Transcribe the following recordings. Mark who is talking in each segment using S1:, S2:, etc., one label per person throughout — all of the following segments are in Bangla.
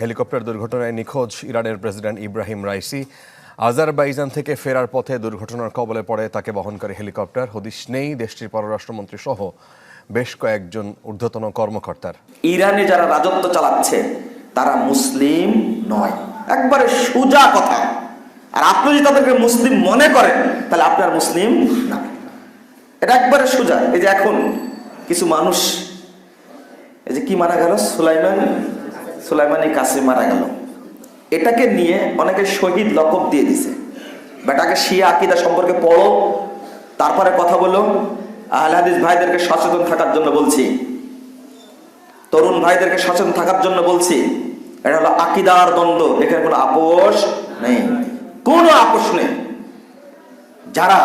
S1: হেলিকপ্টার দুর্ঘটনায় নিখোঁজ ইরানের প্রেসিডেন্ট ইব্রাহিম রাইসি। আজারবাইজান থেকে ফেরার পথে দুর্ঘটনার কবলে পড়ে তাকে বহনকারী হেলিকপ্টার। হদিশ নেই দেশটির পররাষ্ট্রমন্ত্রী সহ বেশ কয়েকজন ঊর্ধ্বতন কর্মকর্তার।
S2: ইরানে যারা রাজত্ব চালাচ্ছে তারা মুসলিম নয়, একবারে সোজা কথা। আর আপনি যদি তাদেরকে মুসলিম মনে করেন তাহলে আপনার মুসলিম না, এটা একবারে সোজা। এই যে এখন কিছু মানুষ, এই যে কি মারা গেল, সুলাইমানি কাসিম মারা গেল, এটাকে নিয়ে অনেকে শহীদ লকব দিয়ে দিছে। বেটাকে শিয়া আকীদা সম্পর্কে পড়ো, তারপরে কথা বলো। আহলে হাদিস ভাইদেরকে সচেতন থাকার জন্য বলছি, তরুণ ভাইদেরকে সচেতন থাকার জন্য বলছি। এটা হলো আকীদার দ্বন্দ্ব, এখানে কোনো আপোষ নেই, কোনো আপোষ নেই। যারা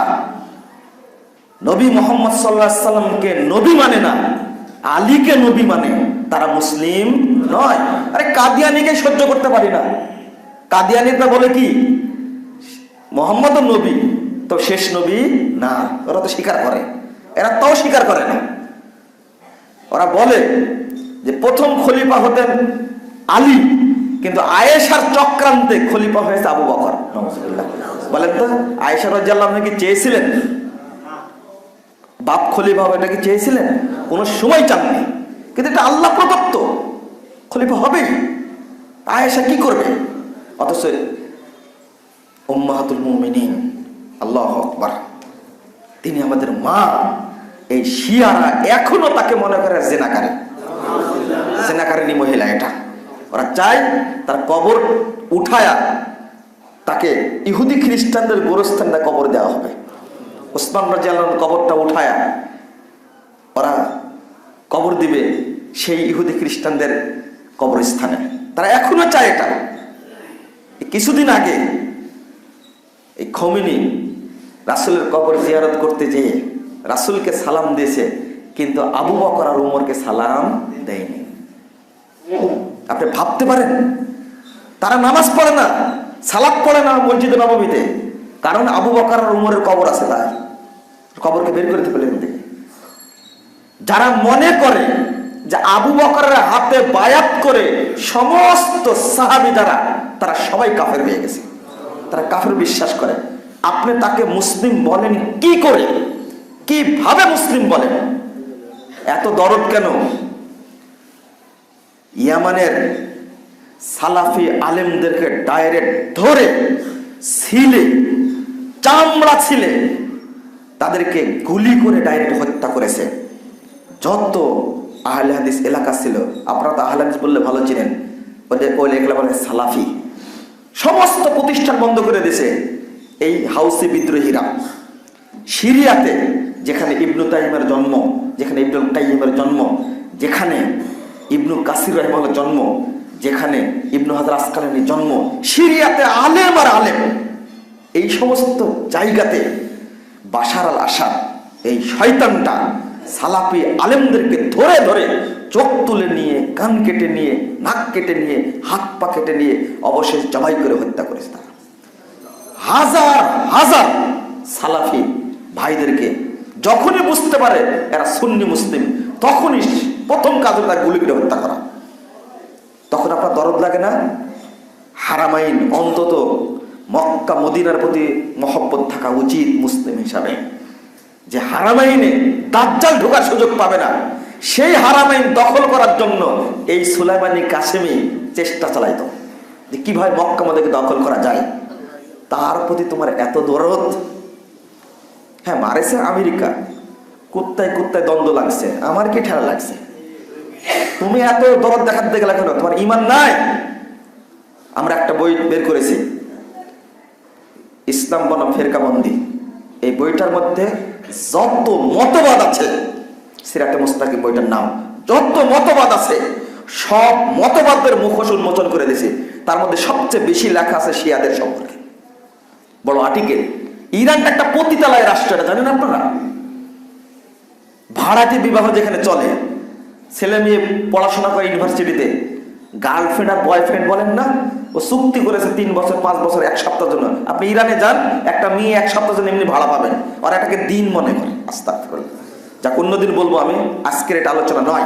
S2: নবী মুহাম্মদ সাল্লাল্লাহু আলাইহি সাল্লামকে নবী মানে না, আলীকে নবী মানে, তারা মুসলিম নয়। আরে কাদিয়ানীকে সহ্য করতে পারি না। কাদিয়ানীরা বলে কি মুহাম্মদ নবী, তো শেষ নবী না, ওরা তো স্বীকার করে, এরা তাও স্বীকার করে না। ওরা বলে যে প্রথম খলিফা হতেন আলী, কিন্তু আয়েশার চক্রান্তে খলিফা হয়েছে আবু বকর। নাউজুবিল্লাহ। বলেন তো, আয়েশা রাদিয়াল্লাহু আনহা কি চেয়েছিলেন বাপ খলিফা হবে? এটা কি চেয়েছিলেন? কোনো সময় চাননি, কিন্তু এটা আল্লাহ প্রদত্ত, খলিফা হবেই। আয়েশা কি করবে? অথচ উম্মাহাতুল মুমিনিন, আল্লাহু আকবার, তিনি আমাদের মা। এই শিয়ারা এখনো তাকে মনে করে জেনাকারিনী মহিলা। এটা ওরা চায় তার কবর উঠায়া তাকে ইহুদি খ্রিস্টানদের গোরস্থানে কবর দেওয়া হবে। ওসমান রাদিয়াল্লাহু আনহু কবরটা উঠায়া ওরা কবর দিবে সেই ইহুদি খ্রিস্টানদের কবরস্থানে। তারা এখনো চায় এটা। কিছুদিন আগে এই খমিনি রাসূলের কবর জিয়ারত করতে যেয়ে রাসূলকে সালাম দিয়েছে, কিন্তু আবু বকর আর উমরকে সালাম দেয়নি। আপনি ভাবতে পারেন, তারা নামাজ পড়ে না, সালাত পড়ে না মসজিদে নববীতে, কারণ আবু বকর আর উমরের কবর আছে। তাই কবরকে বের করে ফেলেন। যারা মনে করে যে আবু বকরের হাতে বায়াত করে সমস্ত সাহাবী তারা সবাই কাফের হয়ে গেছে, তারা কাফের বিশ্বাস করে। আপনি তাকে মুসলিম বলেন কি করে? কিভাবে মুসলিম বলেন? এত দরদ কেন? ইয়ামানের সালাফি আলেমদেরকে ডাইরেক্ট ধরে ছিলে, চামড়া ছিলে তাদেরকে গুলি করে ডাইরেক্ট হত্যা করেছে। যত আহলে হাদিস এলাকা ছিল, আপনারা তো আহলে হাদিস বললে ভালো চিনেন, ওই এগুলো বলে সালাফি, সমস্ত প্রতিষ্ঠান বন্ধ করে দিয়েছে এই হাউসি বিদ্রোহীরা। সিরিয়াতে যেখানে ইবনু তাইমের জন্ম, যেখানে ইবনুল কাইয়িমের জন্ম, যেখানে ইবনু কাসির রাহিমাহুল্লাহর জন্ম, যেখানে ইবনু হাজার আসকালানির জন্ম, সিরিয়াতে আলেম আর আলেম, এই সমস্ত জায়গাতে বাশার আল আসাদ এই শয়তানটা সালাফি আলেমদেরকে ধরে ধরে চোখ তুলে নিয়ে, কান কেটে নিয়ে, নাক কেটে নিয়ে, হাত পা কেটে নিয়ে অবশেষ জবাই করে হত্যা করেছে। তারা হাজার হাজার সালাফি ভাইদেরকে যখনই বুঝতে পারে এরা সুন্নি মুসলিম, তখনই প্রথম কাজ হলো তাকে গুলি করে হত্যা করা। তখন আপনার দরদ লাগে না? হারামাইন, অন্তত মক্কা মদিনার প্রতি মহব্বত থাকা উচিত মুসলিম হিসাবে, যে হারামাইনে দাজ্জাল ঢোকার সুযোগ পাবে না। সেই হারামাইন দখল করার জন্য এই সুলাইমানি কাসেমি চেষ্টা চালাইতো যে কিভাবে মক্কা মদিনাকে দখল করা যায়। তার প্রতি তোমার এত দরদ? হ্যাঁ, মারেছে আমেরিকা, কুত্তায় কুত্তায় দ্বন্দ্ব লাগছে, আমার কি ঠেলা লাগছে? তুমি এত দরদ দেখাতে গেলে কেন? তোমার ঈমান নাই? আমরা একটা বই বের করেছি, ইসলাম বনাম ফেরকাবন্দি। এই বইটার মধ্যে যত মতবাদ আছে, সিরাতে মুস্তাকিম বইটার নাম, যত মতবাদ আছে সব মতবাদের মুখোশ উন্মোচন করে দিয়েছে। তার মধ্যে সবচেয়ে বেশি লেখা আছে শিয়াদের সম্পর্কে, বড় আর্টিকেল। ইরানটা একটা পতিতালয় রাষ্ট্র, এটা জানেন আপনারা? ভাড়াটি বিবাহ যেখানে চলে, ছেলে মেয়ে পড়াশোনা করে ইউনিভার্সিটিতে, গার্লফ্রেন্ড আর বয়ফ্রেন্ড বলেন না, ও চুক্তি করেছে 3 বছর 5 বছর 1 সপ্তাহের জন্য। আপনি ইরানে যান, একটা মেয়ে 1 সপ্তাহের জন্য এমনি ভাড়া পাবেন, আর এটাকে দিন মনে করে। আস্তাগফিরুল্লাহ। যা অন্যদিন বলবো আমি, আজকের এটা আলোচনা নয়।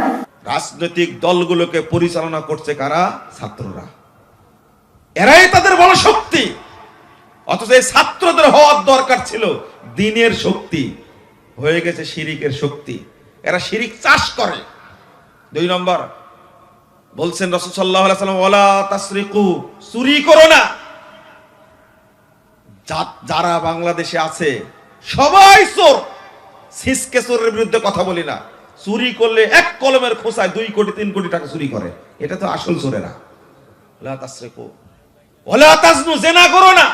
S3: রাজনৈতিক দলগুলোকে পরিচালনা করছে কারা? ছাত্ররা। এরাই তাদের বড় শক্তি। অথচ এই ছাত্রদের হওয়ার দরকার ছিল দ্বীনের শক্তি, হয়ে গেছে শিরিকের শক্তি। এরা শিরিক চাষ করে। 2 নম্বর বলছেন রাসূল সাল্লাল্লাহু আলাইহি ওয়াসাল্লাম, ওয়ালা তাসরিকু, চুরি করো না। যারা বাংলাদেশে আছে সবাই চোর। সিসকে চোরের বিরুদ্ধে কথা বলি না। চুরি করলে এক কলমের খোঁচায় 2 কোটি 3 কোটি টাকা চুরি করে, এটা তো আসল চোরেরা। ওয়ালা তাসরিকু ওয়ালা তাজনু, জিনা করো না।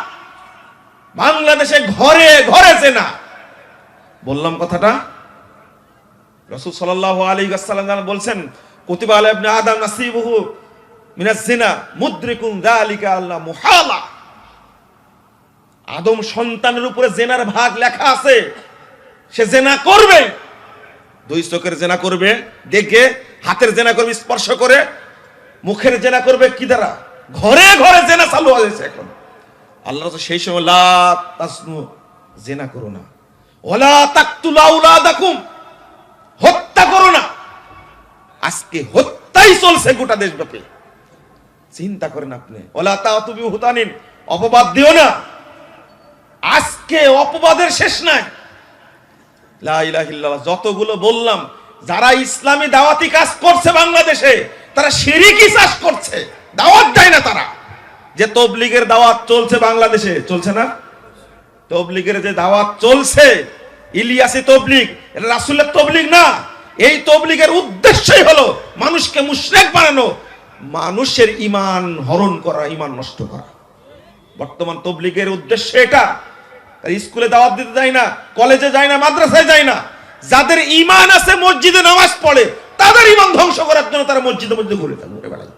S3: বাংলাদেশে ঘরে ঘরে জিনা। বললাম কথাটা। রাসূল সাল্লাল্লাহু আলাইহি ওয়াসাল্লাম বলছেন, কুতিবা আলা ইবনে আদম নাসিবুহু মিনাজ জিনা মুদরিকুন যালিকা আল্লাহ মুহালা। আদম সন্তানের উপরে জেনার ভাগ লেখা আছে, সে জেনা করবে। 2 চোখের জেনা করবে দেখে, হাতের জেনা করবে স্পর্শ করে, মুখের জেনা করবে কি দ্বারা? ঘরে ঘরে জেনা চালু হয়েছে এখন। আল্লাহ তো সেই সময় লা তাসনু, জেনা করো না। ওয়ালা তাকতুলু আওলাদাকুম, হত্যা করো না। আজকে হত্যাই চলছে গোটা দেশব্যাপী। চিন্তা করেন আপনি। ওয়ালা তাতু বিহুতানিন, অপবাদ দিও না। আজকে অপবাদের শেষ নাই। লা ইলাহা ইল্লাল্লাহ, যতগুলো বললাম, যারা ইসলামী দাওয়াতি কাজ করছে বাংলাদেশে, তারা শিরকি চাষ করছে, দাওয়াত দেয় না তারা। যে তবলিগের দাওয়াত চলছে বাংলাদেশে, চলছে না? তবলিগের যে দাওয়াত চলছে, ইলিয়াসি তবলিগ, এটা রাসূলের তবলিগ না। এই তবলিগের উদ্দেশ্যই হলো মানুষকে মুশরিক বানানো, মানুষের ঈমান হরণ করা, ঈমান নষ্ট করা। বর্তমান তবলিগের উদ্দেশ্য এটা। স্কুলে দাওয়াত দিতে যায় না, কলেজে যায় না, মাদ্রাসায় যায় না। যাদের ঈমান আছে, মসজিদে নামাজ পড়ে, তাদের ঈমান ধ্বংস করার জন্য তারা মসজিদে মসজিদে ঘুরে বেড়ায়।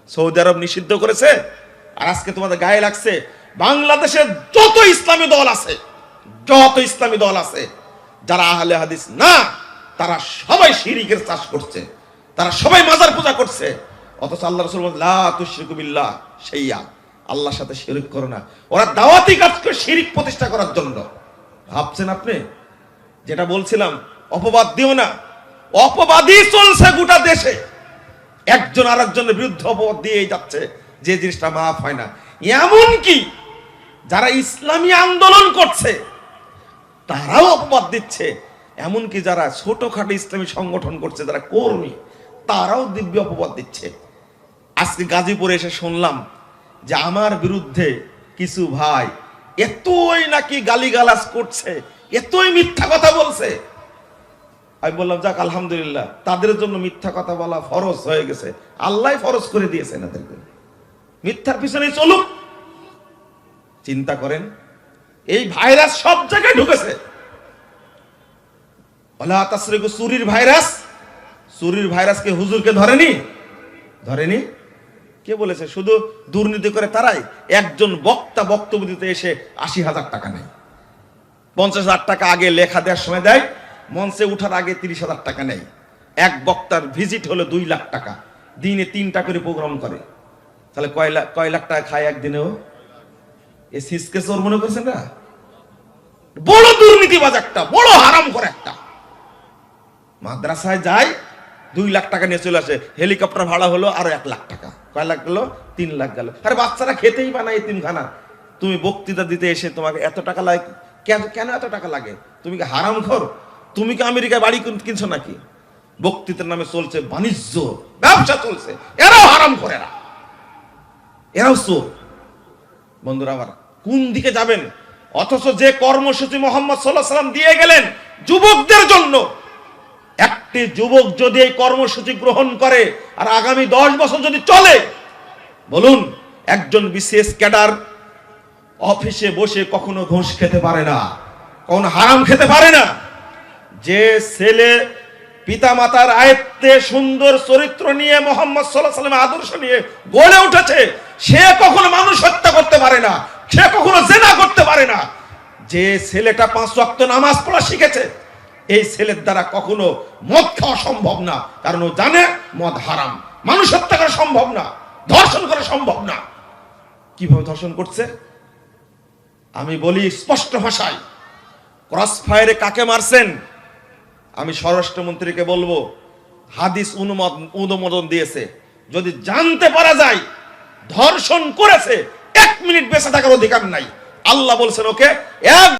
S3: সৌদি আরব নিষিদ্ধ করেছে, আর আজকে তোমাদের গায়ে লাগছে। বাংলাদেশের যত ইসলামী দল আছে, যারা আহলে হাদিস না, তারা সবাই শিরকের চাষ করছে, তারা সবাই মাজার পূজা করছে। অথচ আল্লাহ রাসূল বলেন, লা তুশরিকু বিল্লাহ শাইয়া, আল্লাহর সাথে শিরক করো না। ওরা দাওয়াতি কাজ করে শিরক প্রতিষ্ঠা করার জন্য। ভাবছেন আপনি? যেটা বলছিলাম, অপবাদ দিও না। অপবাদই চলছে গোটা দেশে, একজন আরেকজনের বিরুদ্ধে অপবাদ দিয়েই যাচ্ছে, যে জিনিসটা মাফ হয় না। এমন কি যারা ইসলামী আন্দোলন করছে তারাও অপবাদ দিচ্ছে। এমনকি যারা ছোটখাটো ইসলামী সংগঠন করছে, যারা কর্মী, তারাও দিব্য অপবাদ দিচ্ছে। আজকে গাজীপুরে এসে শুনলাম যে আমার বিরুদ্ধে কিছু ভাই এতই নাকি গালিগালাজ করছে, এতই মিথ্যা কথা বলছে। আমি বললাম, যাক আলহামদুলিল্লাহ, তাদের জন্য মিথ্যা কথা বলা ফরজ হয়ে গেছে। আল্লাহ ফরজ করে দিয়েছেন এদেরকে, মিথ্যার পিছনে চলুক। চিন্তা করেন, এই ভাইরাস সব জায়গায় ঢুকেছে। ওয়ালা তাসরিকু, চুরির ভাইরাস। চুরির ভাইরাসকে হুজুরকে ধরেনি। কে বলেছে? শুধু দুর্নীতি করে তারাই। একজন বক্তা বক্তব্য দিতে এসে 80,000 টাকা নেয়, 50,000 টাকা আগে লেখা দেওয়ার সময় দেয়, মঞ্চে উঠার আগে 30,000 টাকা নেয়। এক বক্তার ভিজিট হলো 2 লাখ টাকা, দিনে 3টা করে প্রোগ্রাম করে। তাহলে কয় লাখ টাকা খায় একদিনেও? এ সিসকে চোর মনে করছেন না? বড় দুর্নীতিবাজ একটা, বড় হারাম করে একটা। মাদ্রাসায় যায়, 2 লাখ টাকা নিয়ে চলে আসে। হেলিকপ্টার ভাড়া হলো আরো 1 লাখ টাকা। কয় লাখ গেল? 3 লাখ গেল। আরে বাচ্চারা খেতেই বানায় এতিমখানা। তুমি বক্তৃতা দিতে এসে তোমাকে এত টাকা লাগে কেন? এত টাকা লাগে? তুমি কি হারামখোর? তুমি কি আমেরিকায় বাড়ি কিনছো নাকি? বক্তৃতার নামে চলছে বাণিজ্য, ব্যবসা চলছে। এরাও হারামখোর, এরাও চোর। বন্ধুরা আমার, কোন দিকে যাবেন? অথচ যে কর্মসূচি মুহাম্মদ সাল্লাল্লাহু আলাইহি ওয়াসাল্লাম দিয়ে গেলেন যুবকদের জন্য, একটি যুবক যদি এই কর্মসূচি গ্রহণ করে আর আগামী 10 বছর যদি চলে, বলুন, একজন বিসিএস ক্যাডার অফিসে বসে কখনো ঘুষ খেতে পারে না, কখনো হারাম খেতে পারে না। যে ছেলে পিতামাতার আয়ত্তে সুন্দর চরিত্র নিয়ে, মুহাম্মদ সাল্লাল্লাহু আলাইহি ওয়াসাল্লামের আদর্শ নিয়ে গড়ে উঠেছে, সে কখনো মানুষ হত্যা করতে পারে না, সে কখনো জিনা করতে পারে না। যে ছেলেটা 5 ওয়াক্ত নামাজ পড়া শিখেছে, এই ছেলের দ্বারা কখনো মদ খাওয়া সম্ভব না, কারণ ও জানে মদ হারাম। মানুষ হত্যা করা সম্ভব না, ধর্ষণ করা সম্ভব না। কিভাবে ধর্ষণ করছে? আমি বলি স্পষ্ট ভাষায়, ক্রস ফায়ারে কাকে মারছেন? আমি স্বরাষ্ট্রমন্ত্রীকে বলবো, হাদিস অনুমোদন দিয়েছে। যদি জানতে পারা যায় ধর্ষণ করেছে, 1 মিনিট বেঁচে থাকার অধিকার নাই। আল্লাহ বলছেন ওকে এক